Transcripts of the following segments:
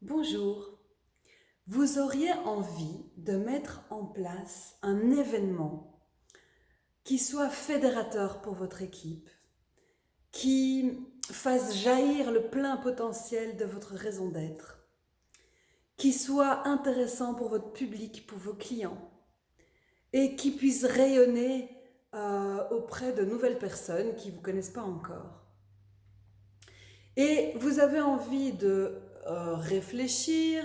Bonjour, vous auriez envie de mettre en place un événement qui soit fédérateur pour votre équipe, qui fasse jaillir le plein potentiel de votre raison d'être, qui soit intéressant pour votre public, pour vos clients, et qui puisse rayonner auprès de nouvelles personnes qui ne vous connaissent pas encore. Et vous avez envie de réfléchir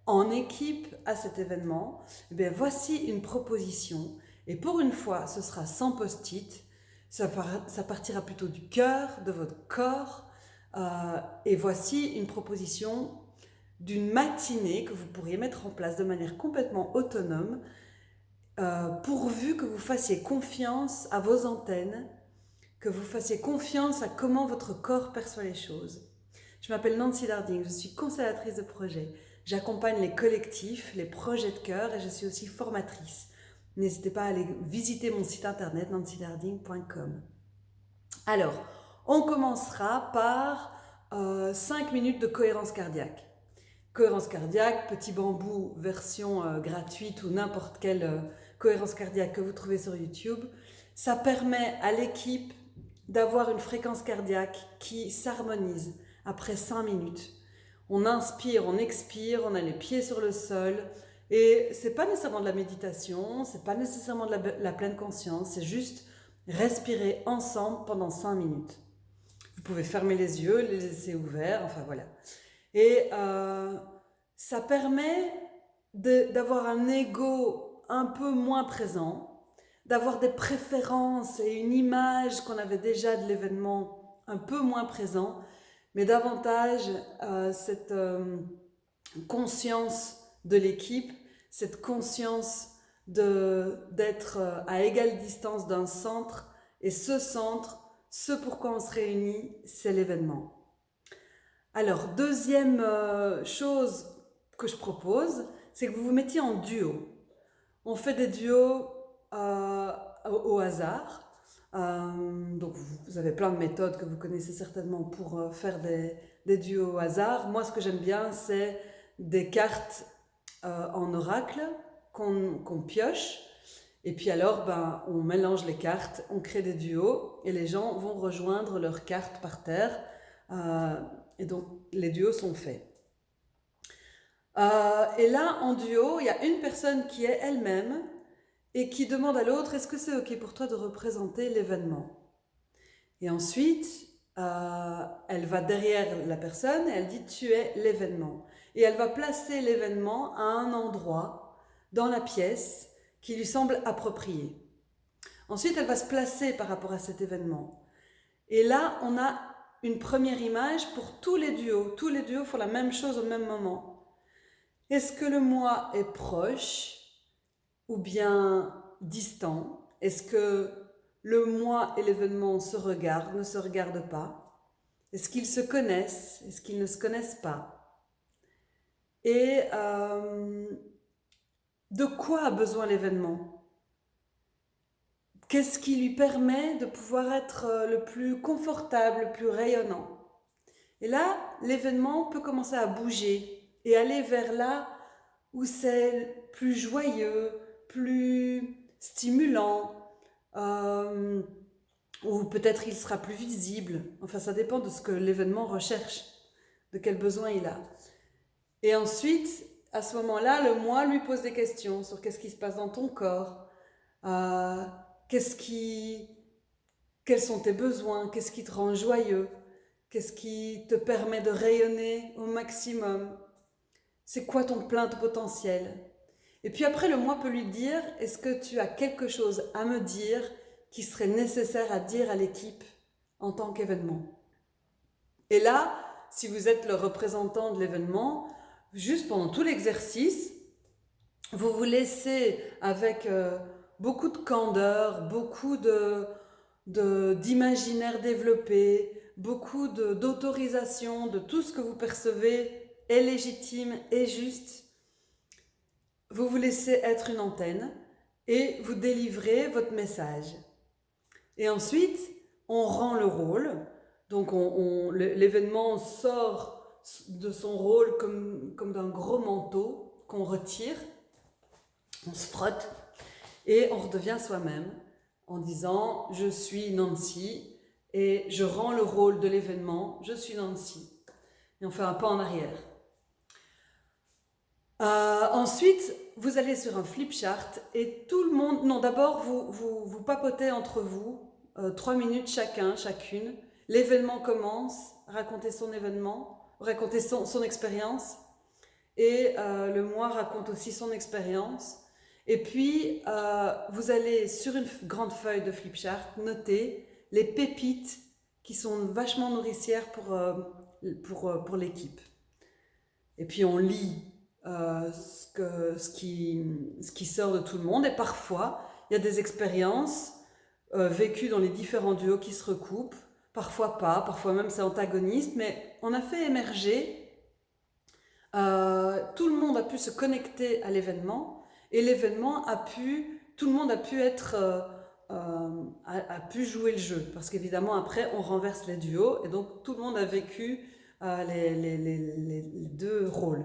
en équipe à cet événement, eh bien voici une proposition. Et pour une fois, ce sera sans post-it. Ça partira plutôt du cœur, de votre corps. Et voici une proposition d'une matinée que vous pourriez mettre en place de manière complètement autonome, pourvu que vous fassiez confiance à vos antennes, que vous fassiez confiance à comment votre corps perçoit les choses. Je m'appelle Nancy Darding, je suis constellatrice de projets. J'accompagne les collectifs, les projets de cœur et je suis aussi formatrice. N'hésitez pas à aller visiter mon site internet nancydarding.com. Alors, on commencera par 5 minutes de cohérence cardiaque. Cohérence cardiaque, petit bambou, version gratuite ou n'importe quelle cohérence cardiaque que vous trouvez sur YouTube. Ça permet à l'équipe d'avoir une fréquence cardiaque qui s'harmonise après 5 minutes. On inspire, on expire, on a les pieds sur le sol et c'est pas nécessairement de la méditation, c'est pas nécessairement de la pleine conscience, c'est juste respirer ensemble pendant 5 minutes. Vous pouvez fermer les yeux, les laisser ouverts, enfin voilà. Et ça permet d'avoir un ego un peu moins présent, d'avoir des préférences et une image qu'on avait déjà de l'événement un peu moins présent, mais davantage cette conscience de l'équipe, cette conscience d'être à égale distance d'un centre, et ce centre, ce pourquoi on se réunit, c'est l'événement. Alors, deuxième chose que je propose, c'est que vous vous mettiez en duo. On fait des duos au hasard. Donc vous avez plein de méthodes que vous connaissez certainement pour faire des duos au hasard. Moi, ce que j'aime bien, c'est des cartes en oracle qu'on pioche. Et puis alors, on mélange les cartes, on crée des duos et les gens vont rejoindre leurs cartes par terre. Et donc, les duos sont faits. Et là, en duo, il y a une personne qui est elle-même et qui demande à l'autre, est-ce que c'est OK pour toi de représenter l'événement? Et ensuite, elle va derrière la personne et elle dit, tu es l'événement. Et elle va placer l'événement à un endroit dans la pièce qui lui semble approprié. Ensuite, elle va se placer par rapport à cet événement. Et là, on a une première image pour tous les duos. Tous les duos font la même chose au même moment. Est-ce que le moi est proche ou bien distant? Est-ce que le moi et l'événement se regardent, ne se regardent pas? Est-ce qu'ils se connaissent? Est-ce qu'ils ne se connaissent pas? Et de quoi a besoin l'événement? Qu'est-ce qui lui permet de pouvoir être le plus confortable, le plus rayonnant? Et là, l'événement peut commencer à bouger et aller vers là où c'est plus joyeux, plus stimulant, ou peut-être il sera plus visible. Enfin, ça dépend de ce que l'événement recherche, de quel besoin il a. Et ensuite, à ce moment-là, le moi lui pose des questions sur qu'est-ce qui se passe dans ton corps, quels sont tes besoins, qu'est-ce qui te rend joyeux, qu'est-ce qui te permet de rayonner au maximum, c'est quoi ton plein de potentiel. Et puis après, le moi peut lui dire, est-ce que tu as quelque chose à me dire qui serait nécessaire à dire à l'équipe en tant qu'événement? Et là, si vous êtes le représentant de l'événement, juste pendant tout l'exercice, vous vous laissez avec beaucoup de candeur, beaucoup d'imaginaire développé, beaucoup d'autorisation de tout ce que vous percevez est légitime et juste. Vous vous laissez être une antenne et vous délivrez votre message. Et ensuite, on rend le rôle. Donc l'événement sort de son rôle comme d'un gros manteau qu'on retire, on se frotte et on redevient soi-même en disant « je suis Nancy » et je rends le rôle de l'événement « je suis Nancy ». Et on fait un pas en arrière. Ensuite, vous allez sur un flip chart et tout le monde... Non, d'abord, vous papotez entre vous, 3 minutes chacune. L'événement commence, racontez son événement, racontez son expérience. Et le moi raconte aussi son expérience. Et puis, vous allez sur une grande feuille de flip chart noter les pépites qui sont vachement nourricières pour l'équipe. Et puis, on lit ce qui sort de tout le monde. Et parfois, il y a des expériences vécues dans les différents duos qui se recoupent. Parfois pas, parfois même c'est antagoniste. Mais on a fait émerger... tout le monde a pu se connecter à l'événement et l'événement tout le monde a pu a pu jouer le jeu parce qu'évidemment après on renverse les duos et donc tout le monde a vécu les deux rôles.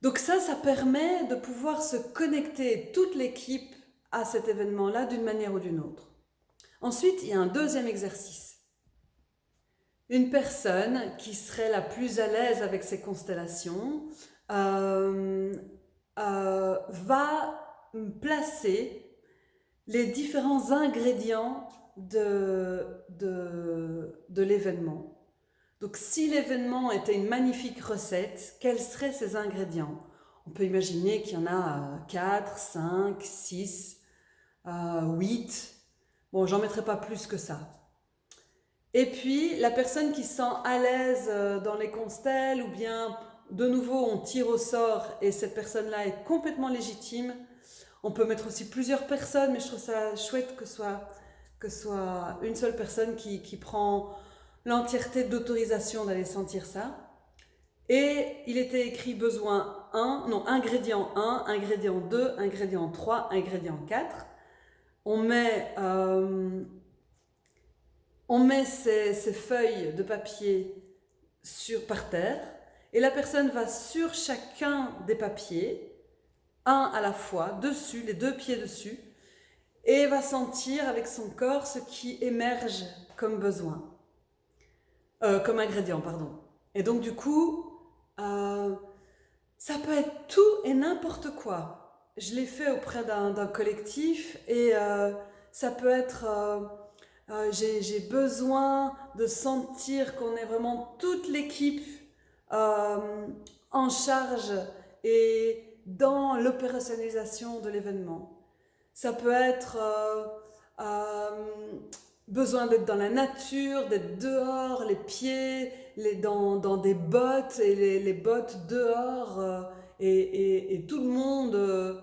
Donc ça permet de pouvoir se connecter toute l'équipe à cet événement-là d'une manière ou d'une autre. Ensuite, il y a un deuxième exercice. Une personne qui serait la plus à l'aise avec ces constellations va placer les différents ingrédients de l'événement. Donc si l'événement était une magnifique recette, quels seraient ces ingrédients? On peut imaginer qu'il y en a 4, 5, 6, 8. Bon, j'en mettrai pas plus que ça. Et puis, la personne qui se sent à l'aise dans les constelles, ou bien, de nouveau, on tire au sort et cette personne-là est complètement légitime. On peut mettre aussi plusieurs personnes, mais je trouve ça chouette que soit une seule personne qui prend l'entièreté d'autorisation d'aller sentir ça. Et il était écrit ingrédient 1, ingrédient 2, ingrédient 3, ingrédient 4. On met ces feuilles de papier par terre et la personne va sur chacun des papiers, un à la fois, dessus, les 2 pieds dessus, et va sentir avec son corps ce qui émerge comme besoin, comme ingrédient, pardon. Et donc du coup, ça peut être tout et n'importe quoi. Je l'ai fait auprès d'un collectif et ça peut être... j'ai besoin de sentir qu'on est vraiment toute l'équipe en charge et dans l'opérationnalisation de l'événement. Ça peut être besoin d'être dans la nature, d'être dehors, les pieds dans des bottes et les bottes dehors et tout le monde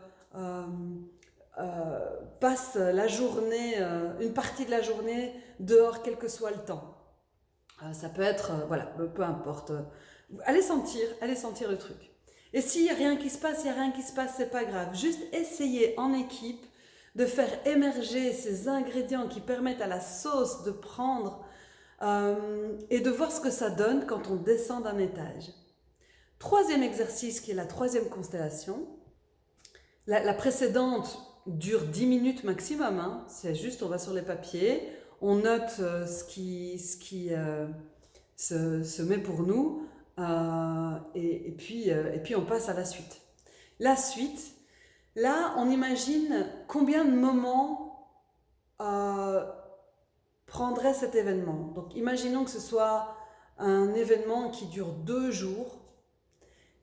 passe la journée, une partie de la journée dehors, quel que soit le temps. Ça peut être, voilà, peu importe. Allez sentir le truc. Et s'il n'y a rien qui se passe, c'est pas grave. Juste essayez en équipe de faire émerger ces ingrédients qui permettent à la sauce de prendre et de voir ce que ça donne quand on descend d'un étage. Troisième exercice qui est la troisième constellation. La précédente dure 10 minutes maximum, hein. C'est juste, on va sur les papiers, on note ce qui se met pour nous et puis on passe à la suite. La suite, là on imagine combien de moments prendrait cet événement. Donc imaginons que ce soit un événement qui dure 2 jours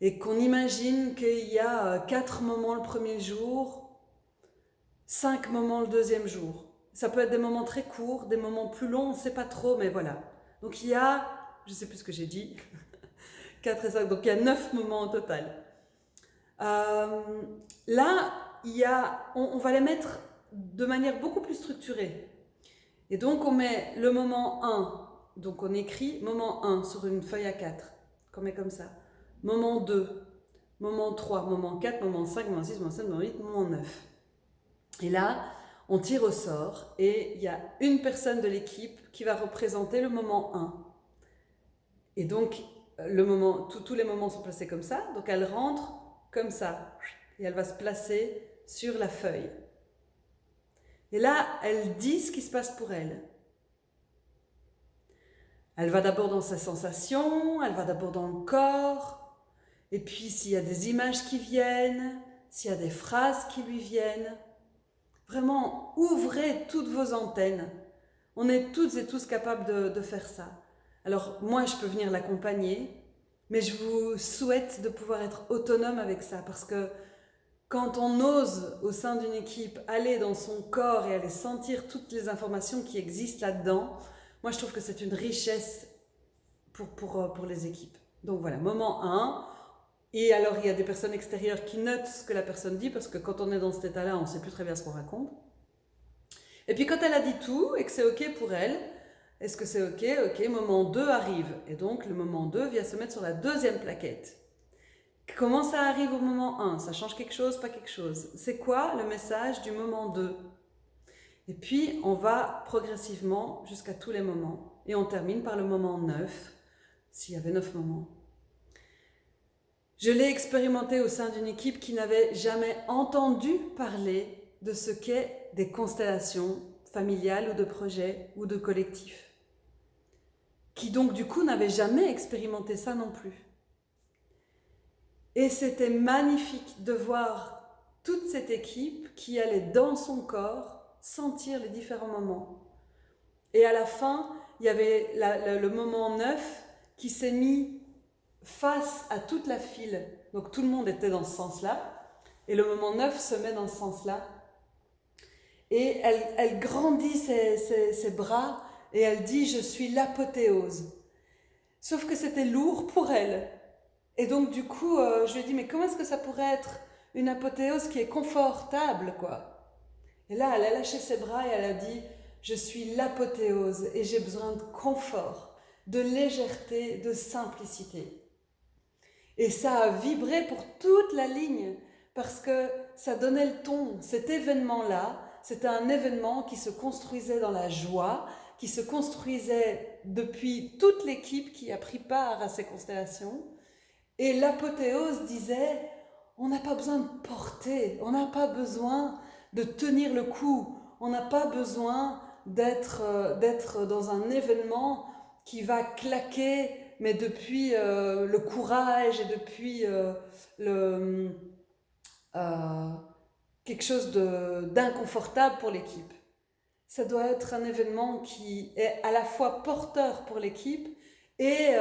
et qu'on imagine qu'il y a 4 moments le premier jour, 5 moments le deuxième jour. Ça peut être des moments très courts, des moments plus longs, on ne sait pas trop, mais voilà. Donc il y a, je ne sais plus ce que j'ai dit, 4 et 5, donc il y a 9 moments au total. Là, on va les mettre de manière beaucoup plus structurée. Et donc on met le moment 1, donc on écrit moment 1 sur une feuille A4, qu'on met comme ça. Moment 2, moment 3, moment 4, moment 5, moment 6, moment 7, moment 8, moment 9. Et là, on tire au sort et il y a une personne de l'équipe qui va représenter le moment 1. Et donc, tous les moments sont placés comme ça, donc elle rentre comme ça, et elle va se placer sur la feuille. Et là, elle dit ce qui se passe pour elle. Elle va d'abord dans ses sensations, elle va d'abord dans le corps, et puis s'il y a des images qui viennent, s'il y a des phrases qui lui viennent, vraiment ouvrez toutes vos antennes. On est toutes et tous capables de faire ça. Alors moi, je peux venir l'accompagner, mais je vous souhaite de pouvoir être autonome avec ça, parce que quand on ose au sein d'une équipe aller dans son corps et aller sentir toutes les informations qui existent là-dedans, moi je trouve que c'est une richesse pour les équipes. Donc voilà, moment 1. Et alors il y a des personnes extérieures qui notent ce que la personne dit, parce que quand on est dans cet état-là, on ne sait plus très bien ce qu'on raconte. Et puis quand elle a dit tout et que c'est ok pour elle, est-ce que c'est ok? Ok, moment 2 arrive. Et donc le moment 2 vient se mettre sur la deuxième plaquette. Comment ça arrive au moment 1? Ça change quelque chose, pas quelque chose? C'est quoi le message du moment 2? Et puis, on va progressivement jusqu'à tous les moments. Et on termine par le moment 9, s'il y avait 9 moments. Je l'ai expérimenté au sein d'une équipe qui n'avait jamais entendu parler de ce qu'est des constellations familiales ou de projets ou de collectifs. Qui donc du coup n'avait jamais expérimenté ça non plus. Et c'était magnifique de voir toute cette équipe qui allait dans son corps sentir les différents moments. Et à la fin, il y avait le moment 9 qui s'est mis face à toute la file. Donc tout le monde était dans ce sens-là. Et le moment 9 se met dans ce sens-là. Et elle grandit ses bras et elle dit « Je suis l'apothéose ». Sauf que c'était lourd pour elle. Et donc du coup, je lui ai dit, mais comment est-ce que ça pourrait être une apothéose qui est confortable, quoi? Et là, elle a lâché ses bras et elle a dit, je suis l'apothéose et j'ai besoin de confort, de légèreté, de simplicité. Et ça a vibré pour toute la ligne, parce que ça donnait le ton. Cet événement-là, c'était un événement qui se construisait dans la joie, qui se construisait depuis toute l'équipe qui a pris part à ces constellations. Et l'apothéose disait, on n'a pas besoin de porter, on n'a pas besoin de tenir le coup, on n'a pas besoin d'être dans un événement qui va claquer, mais depuis le courage et depuis quelque chose d'inconfortable pour l'équipe. Ça doit être un événement qui est à la fois porteur pour l'équipe et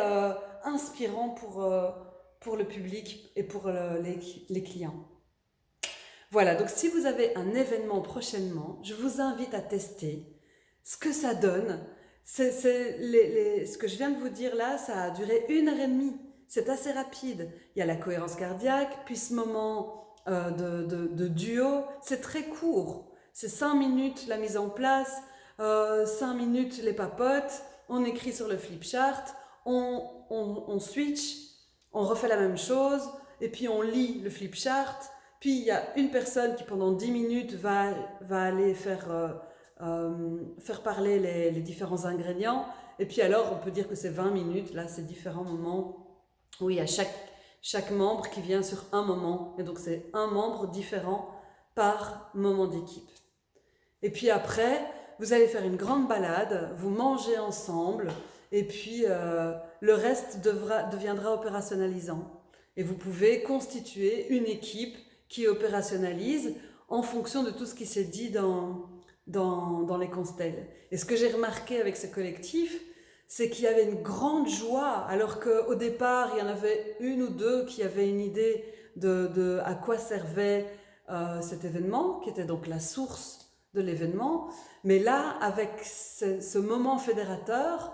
inspirant pour le public et pour les clients. Voilà, donc si vous avez un événement prochainement, je vous invite à tester ce que ça donne. Ce que je viens de vous dire là, ça a duré 1h30. C'est assez rapide. Il y a la cohérence cardiaque, puis ce moment de duo, c'est très court. C'est 5 minutes la mise en place, 5 minutes les papotes, on écrit sur le flip chart, on switch, on refait la même chose, et puis on lit le flip chart, puis il y a une personne qui pendant 10 minutes va aller faire parler les différents ingrédients, et puis alors on peut dire que c'est 20 minutes, là c'est différents moments, où il y a chaque membre qui vient sur un moment, et donc c'est un membre différent par moment d'équipe. Et puis après, vous allez faire une grande balade, vous mangez ensemble, et puis le reste deviendra opérationnalisant. Et vous pouvez constituer une équipe qui opérationnalise en fonction de tout ce qui s'est dit dans les constelles. Et ce que j'ai remarqué avec ce collectif, c'est qu'il y avait une grande joie, alors qu'au départ, il y en avait une ou deux qui avaient une idée de à quoi servait cet événement, qui était donc la source de l'événement. Mais là, avec ce moment fédérateur,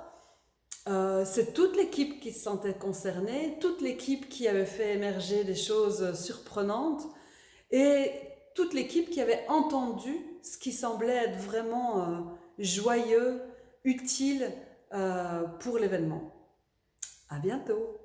c'est toute l'équipe qui se sentait concernée, toute l'équipe qui avait fait émerger des choses surprenantes et toute l'équipe qui avait entendu ce qui semblait être vraiment joyeux, utile pour l'événement. À bientôt!